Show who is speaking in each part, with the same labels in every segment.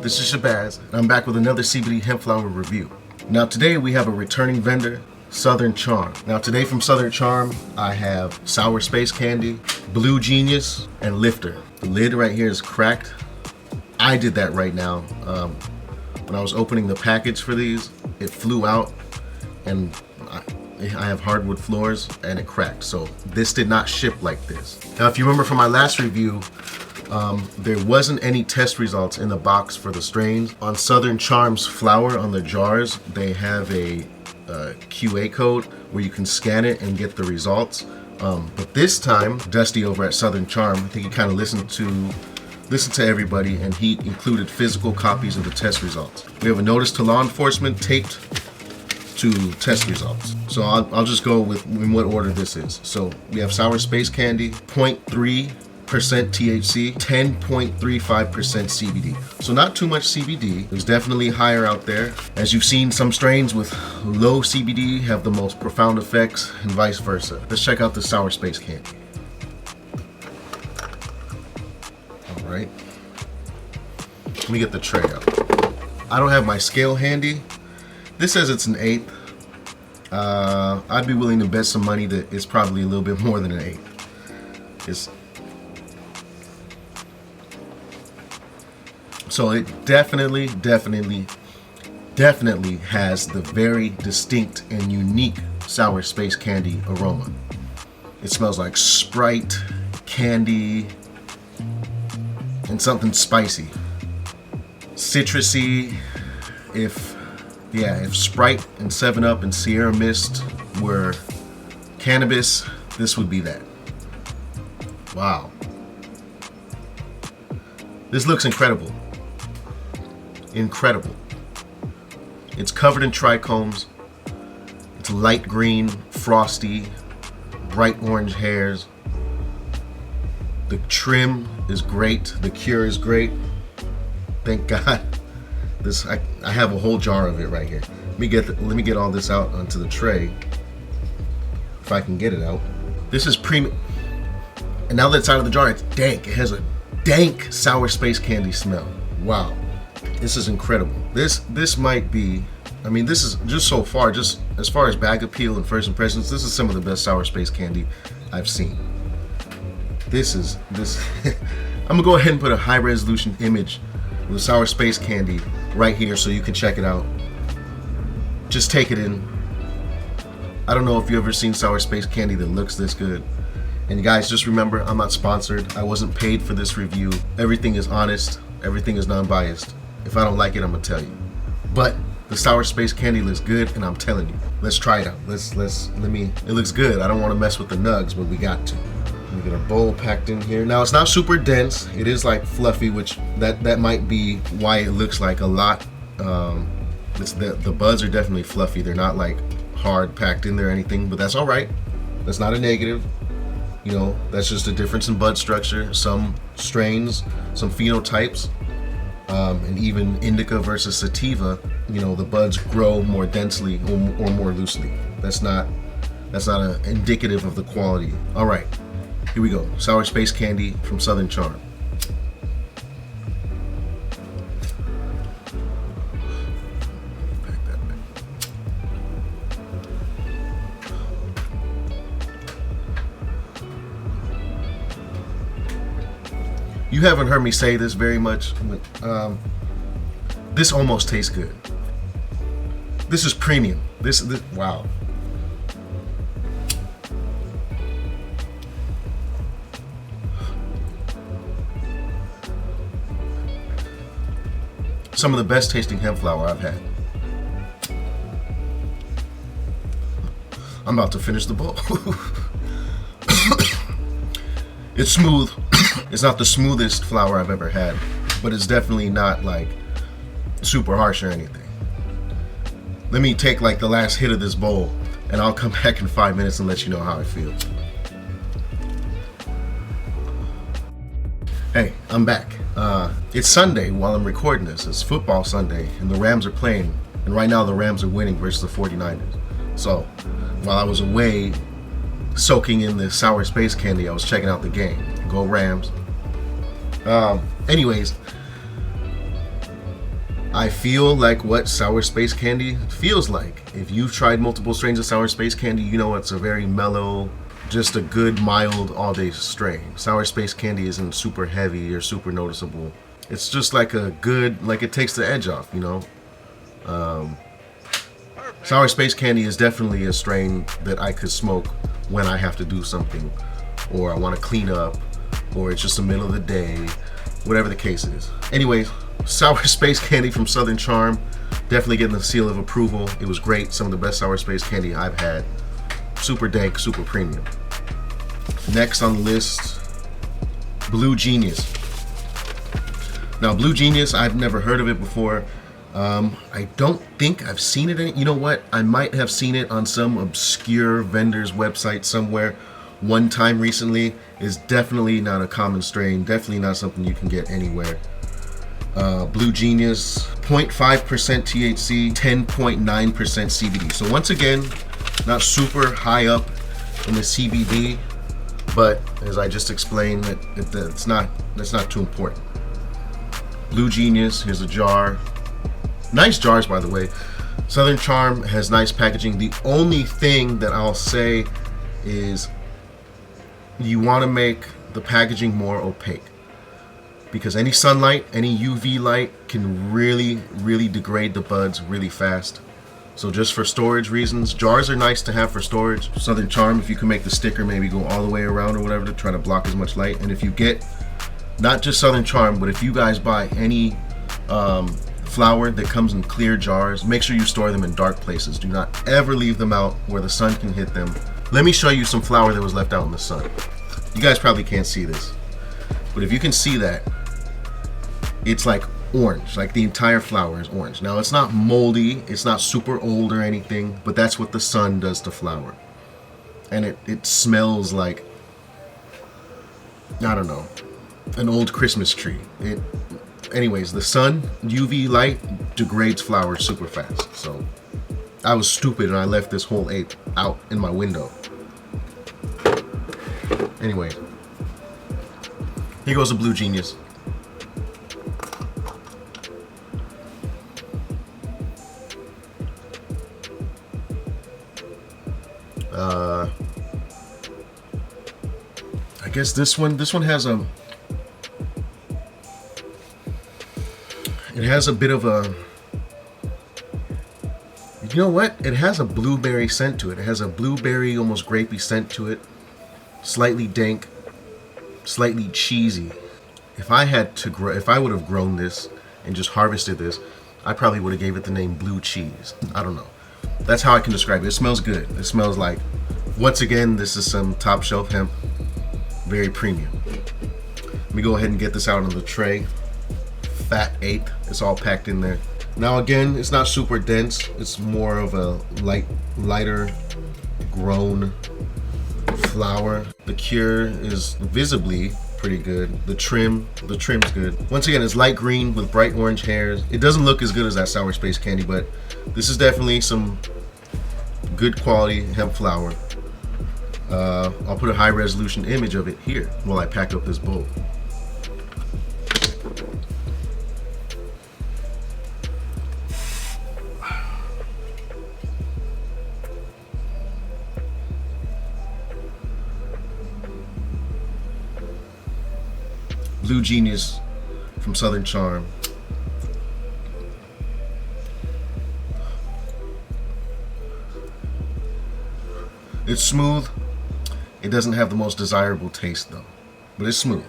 Speaker 1: this is Shabazz, and I'm back with another CBD hemp flower review. Now today we have a returning vendor, Southern Charm. Now today from Southern Charm, I have Sour Space Candy, Blue Genius, and Lifter. The lid right here is cracked. I did that right now. When I was opening the package for these, it flew out, and I have hardwood floors, and it cracked. So this did not ship like this. Now if you remember from my last review, there wasn't any test results in the box for the strains. On Southern Charm's flower on the jars, they have a QA code where you can scan it and get the results. But this time, Dusty over at Southern Charm, I think he kind of listened to everybody, and he included physical copies of the test results. We have a notice to law enforcement taped to test results. So I'll just go with in what order this is. So we have Sour Space Candy, 0.3% THC, 10.35% CBD. So not too much CBD. There's definitely higher out there. As you've seen, some strains with low CBD have the most profound effects and vice versa. Let's check out the Sour Space Candy. All right. Let me get the tray out. I don't have my scale handy. This says it's an 1/8. I'd be willing to bet some money that it's probably a little bit more than an 1/8. So it definitely has the very distinct and unique Sour Space Candy aroma. It smells like Sprite, candy, and something spicy. Citrusy. If Sprite and 7-Up and Sierra Mist were cannabis, this would be that. Wow. This looks incredible. Incredible. It's covered in trichomes. It's light green, frosty, bright orange hairs. The trim is great. The cure is great. Thank God. I have a whole jar of it right here. Let me get all this out onto the tray, if I can get it out. This is premium, and now that it's out of the jar, it's dank. It has a dank Sour Space Candy smell. Wow, this is incredible. This might be, I mean, this is just so far, just as far as bag appeal and first impressions, this is some of the best Sour Space Candy I've seen. This. I'm gonna go ahead and put a high resolution image with Sour Space Candy right here so you can check it out. Just take it in. I don't know if you've ever seen Sour Space Candy that looks this good. And guys, just remember, I'm not sponsored. I wasn't paid for this review. Everything is honest. Everything is non-biased. If I don't like it, I'm gonna tell you. But the Sour Space Candy looks good, and I'm telling you. Let's try it out. It looks good. I don't want to mess with the nugs, but we got to. We get a bowl packed in here. Now it's not super dense. It is like fluffy, which that might be why it looks like a lot. The buds are definitely fluffy. They're not like hard packed in there or anything, but that's all right. That's not a negative. You know, that's just a difference in bud structure. Some strains, some phenotypes, and even indica versus sativa, you know, the buds grow more densely or more loosely. That's not indicative of the quality. All right. Here we go. Sour Space Candy from Southern Charm. Pack that back. You haven't heard me say this very much, but this almost tastes good. This is premium. This wow. Some of the best tasting hemp flower I've had. I'm about to finish the bowl. It's smooth. It's not the smoothest flower I've ever had, but it's definitely not like super harsh or anything. Let me take like the last hit of this bowl, and I'll come back in 5 minutes and let you know how I feel. Hey, I'm back. It's Sunday while I'm recording this. It's football Sunday, and the Rams are playing. And right now the Rams are winning versus the 49ers. So while I was away soaking in the Sour Space Candy, I was checking out the game. Go Rams. Anyways, I feel like what sour space candy feels like. If you've tried multiple strains of sour space candy, you know it's a very mellow, just a good mild all-day strain. Sour space candy isn't super heavy or super noticeable. It's just like a good, like it takes the edge off, you know. Sour space candy is definitely a strain that I could smoke when I have to do something, or I want to clean up, or it's just the middle of the day, whatever the case is. Anyways, sour space candy from Southern Charm, definitely getting the seal of approval. It was great, some of the best sour space candy I've had. Super dank, super premium. Next on the list, Blue Genius. Now, Blue Genius, I've never heard of it before. I don't think I've seen it. You know what? I might have seen it on some obscure vendor's website somewhere one time recently. It's definitely not a common strain. Definitely not something you can get anywhere. Blue Genius, 0.5% THC, 10.9% CBD. So once again, not super high up in the CBD, but as I just explained, that's not too important. Blue Genius, here's a jar. Nice jars, by the way. Southern Charm has nice packaging. The only thing that I'll say is you want to make the packaging more opaque, because any sunlight, any UV light can really degrade the buds really fast. So just for storage reasons, jars are nice to have for storage. Southern Charm, if you can make the sticker maybe go all the way around or whatever to try to block as much light. And if you get, not just Southern Charm, but if you guys buy any flower that comes in clear jars, make sure you store them in dark places. Do not ever leave them out where the sun can hit them. Let me show you some flower that was left out in the sun. You guys probably can't see this, but if you can see that, it's like orange, like the entire flower is orange. Now it's not moldy, it's not super old or anything, but that's what the sun does to flower. And it smells like, I don't know, an old Christmas tree. Anyways, the sun, UV light, degrades flowers super fast. So I was stupid and I left this whole ape out in my window. Anyway, here goes the Blue Genius. I guess this one has a, it has a bit of a, you know what? It has a blueberry scent to it. It has a blueberry, almost grapey scent to it. Slightly dank, slightly cheesy. If I had to grow, if I would have grown this and just harvested this, I probably would have gave it the name Blue Cheese. I don't know. That's how I can describe it. It smells good. It smells like, once again, this is some top shelf hemp. Very premium. Let me go ahead and get this out on the tray. Fat 8. It's all packed in there. Now again, it's not super dense. It's more of a lighter grown flower. The cure is visibly pretty good. The trim's good. Once again, it's light green with bright orange hairs. It doesn't look as good as that sour space candy, but this is definitely some good quality hemp flower. I'll put a high resolution image of it here while I pack up this bowl. Blue Genius from Southern Charm. It's smooth. It doesn't have the most desirable taste though, but it's smooth.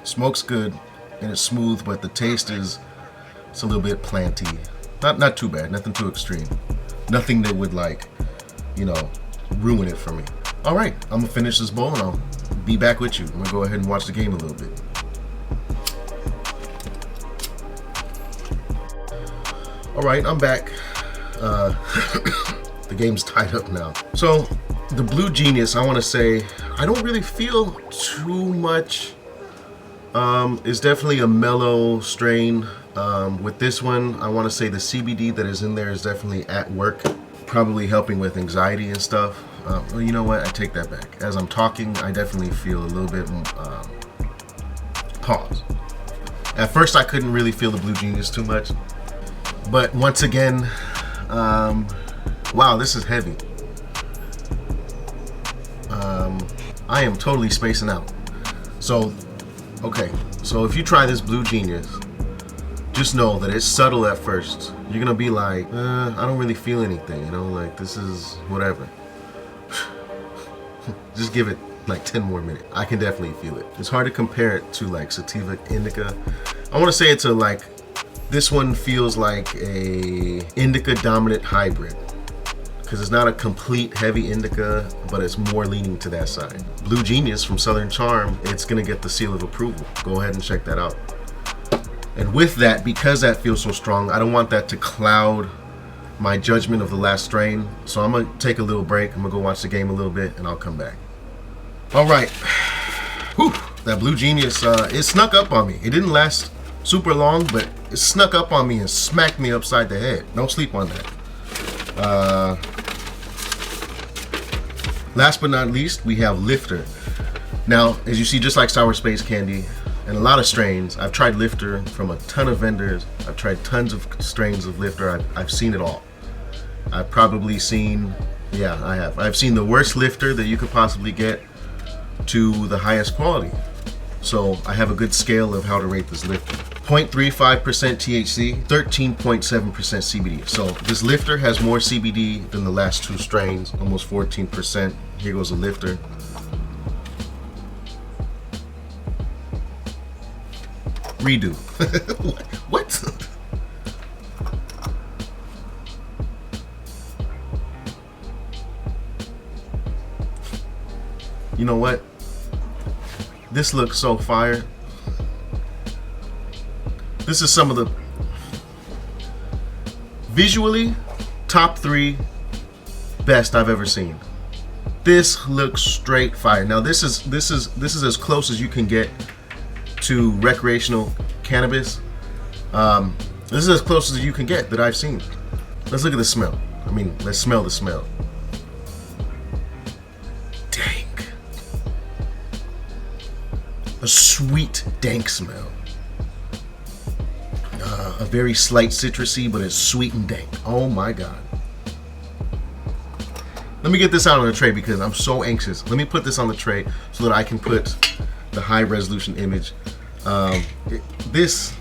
Speaker 1: Smoke's good and it's smooth, but the taste is, it's a little bit planty. Not too bad, nothing too extreme. Nothing that would, like, you know, ruin it for me. All right, I'm gonna finish this bowl and I'll be back with you. I'm gonna go ahead and watch the game a little bit. All right, I'm back. The game's tied up now. So the Blue Genius, I want to say, I don't really feel too much. It's definitely a mellow strain. With this one, I want to say the CBD that is in there is definitely at work, probably helping with anxiety and stuff. Well, you know what? I take that back. As I'm talking, I definitely feel a little bit pause. At first, I couldn't really feel the Blue Genius too much, but once again, wow, this is heavy. I am totally spacing out. So, okay, so if you try this Blue Genius, just know that it's subtle at first. You're gonna be like, I don't really feel anything, you know, like this is whatever. Just give it like 10 more minutes. I can definitely feel it. It's hard to compare it to like sativa indica. I want to say it's a like, this one feels like a indica dominant hybrid, because it's not a complete heavy indica, but it's more leaning to that side. Blue Genius from Southern Charm, it's gonna get the seal of approval. Go ahead and check that out. And with that, because that feels so strong, I don't want that to cloud my judgment of the last strain. So I'm gonna take a little break. I'm gonna go watch the game a little bit and I'll come back. All right. Whew. That Blue Genius, it snuck up on me. It didn't last super long, but it snuck up on me and smacked me upside the head. Don't sleep on that. Last but not least, we have Lifter. Now, as you see, just like Sour Space Candy and a lot of strains, I've tried Lifter from a ton of vendors. I've tried tons of strains of Lifter. I've seen it all. I've probably seen, yeah, I have. I've seen the worst Lifter that you could possibly get to the highest quality. So I have a good scale of how to rate this Lifter. 0.35% THC, 13.7% CBD. So this Lifter has more CBD than the last two strains, almost 14%. Here goes a Lifter. Redo. What? You know what? This looks so fire. This is some of the visually top 3 best I've ever seen. This looks straight fire. Now this is as close as you can get to recreational cannabis. This is as close as you can get that I've seen. Let's look at the smell. I mean, let's smell the smell. Dank. A sweet, dank smell. A very slight citrusy, but it's sweet and dank. Oh my God. Let me get this out on the tray because I'm so anxious. Let me put this on the tray so that I can put the high resolution image. This,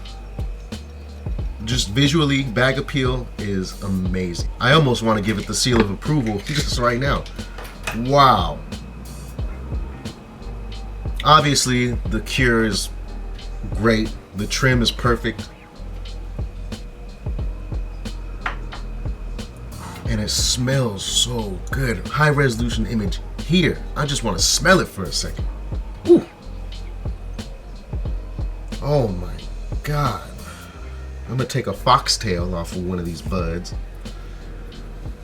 Speaker 1: just visually, bag appeal is amazing. I almost want to give it the seal of approval just right now. Wow. Obviously, the cure is great. The trim is perfect. And it smells so good. High resolution image here. I just want to smell it for a second. Ooh. Oh my God. I'm gonna take a foxtail off of one of these buds,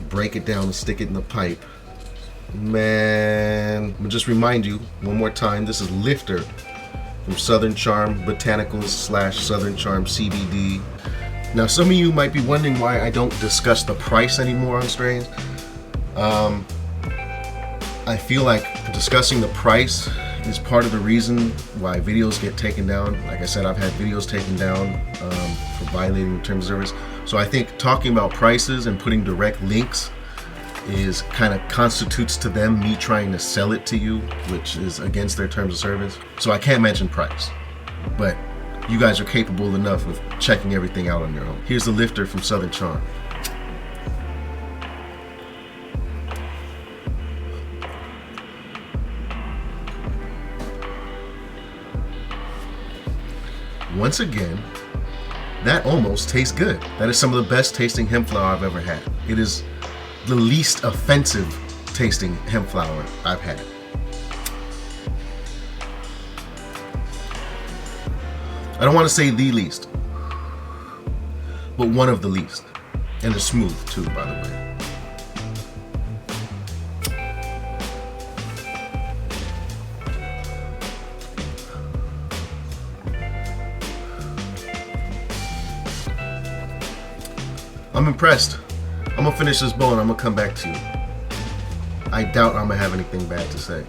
Speaker 1: break it down and stick it in the pipe. Man, I'm gonna just remind you one more time, this is Lifter from Southern Charm Botanicals / Southern Charm CBD. Now, some of you might be wondering why I don't discuss the price anymore on strains. I feel like discussing the price is part of the reason why videos get taken down. Like I said, I've had videos taken down for violating terms of service. So I think talking about prices and putting direct links is kind of constitutes to them me trying to sell it to you, which is against their terms of service. So I can't mention price, but you guys are capable enough of checking everything out on your own. Here's the Lifter from Southern Charm. Once again, that almost tastes good. That is some of the best tasting hemp flower I've ever had. It is the least offensive tasting hemp flower I've had. I don't want to say the least, but one of the least. And it's smooth too, by the way. I'm impressed. I'm gonna finish this bowl and I'm gonna come back to you. I doubt I'm gonna have anything bad to say.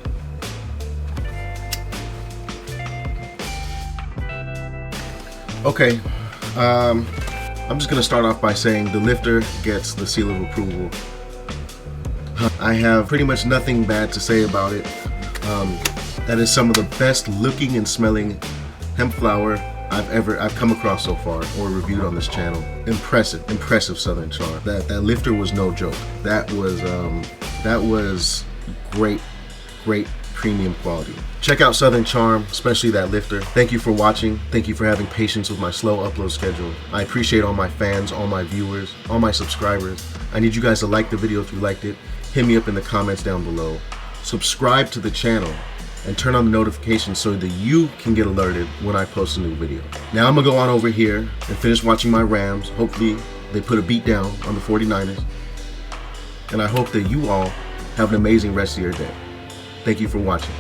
Speaker 1: Okay, I'm just gonna start off by saying the lifter gets the seal of approval. I have pretty much nothing bad to say about it. That is some of the best looking and smelling hemp flower I've come across so far or reviewed on this channel. Impressive Southern Charm. That lifter was no joke. That was great premium quality. Check out Southern Charm, especially that lifter. Thank you for watching. Thank you for having patience with my slow upload schedule. I appreciate all my fans, all my viewers, all my subscribers. I need you guys to like the video if you liked it. Hit me up in the comments down below. Subscribe to the channel and turn on the notifications so that you can get alerted when I post a new video. Now I'm gonna go on over here and finish watching my Rams. Hopefully they put a beat down on the 49ers. And I hope that you all have an amazing rest of your day. Thank you for watching.